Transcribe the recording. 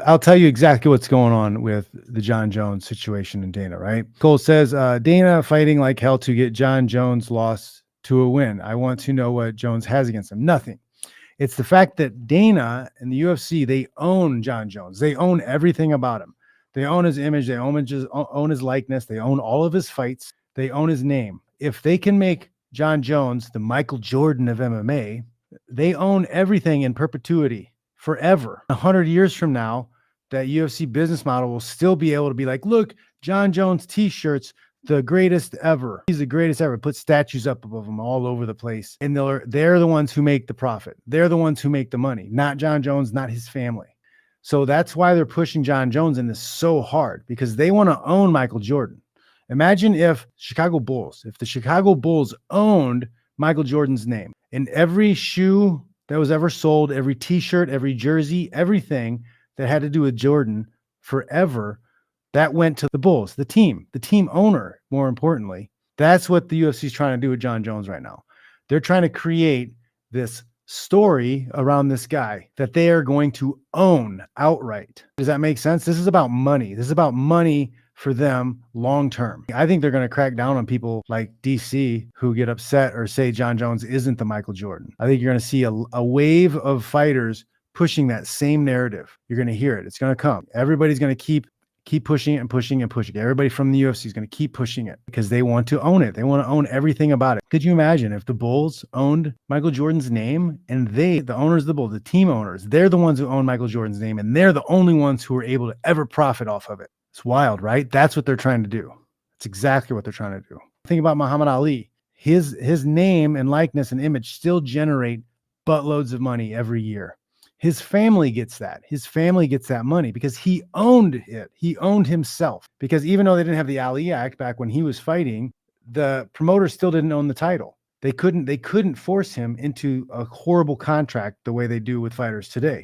I'll tell you exactly what's going on with the John Jones situation in Dana, right? Cole says, Dana fighting like hell to get John Jones loss to a win. I want to know what Jones has against him. Nothing. It's the fact that Dana and the UFC, they own John Jones. They own everything about him. They own his image. They own his likeness. They own all of his fights. They own his name. If they can make John Jones the Michael Jordan of MMA, they own everything in perpetuity forever. 100 years from now, that UFC business model will still be able to be like, look, John Jones t-shirts, the greatest ever. He's the greatest ever. Put statues up above him all over the place. And they're the ones who make the profit. They're the ones who make the money, not John Jones, not his family. So that's why they're pushing John Jones in this so hard, because they want to own Michael Jordan. Imagine if the Chicago Bulls owned Michael Jordan's name, and every shoe that was ever sold, every t-shirt, every jersey, everything that had to do with Jordan forever, that went to the Bulls, the team owner, more importantly. That's what the UFC is trying to do with John Jones right now. They're trying to create this story around this guy that they are going to own outright. Does that make sense? This is about money. This is about money for them long term. I think they're going to crack down on people like DC who get upset or say John Jones isn't the Michael Jordan. I think you're going to see a wave of fighters pushing that same narrative. You're going to hear it. It's going to come. Everybody's going to keep pushing it and pushing and pushing. Everybody from the UFC is going to keep pushing it because they want to own it. They want to own everything about it. Could you imagine if the Bulls owned Michael Jordan's name, and the owners of the Bulls, the team owners, they're the ones who own Michael Jordan's name, and they're the only ones who are able to ever profit off of it. It's wild, right? That's what they're trying to do. It's exactly what they're trying to do. Think about Muhammad Ali. His name and likeness and image still generate buttloads of money every year. His family gets that. His family gets that money because he owned it. He owned himself. Because even though they didn't have the Ali Act back when he was fighting, the promoter still didn't own the title. They couldn't force him into a horrible contract the way they do with fighters today.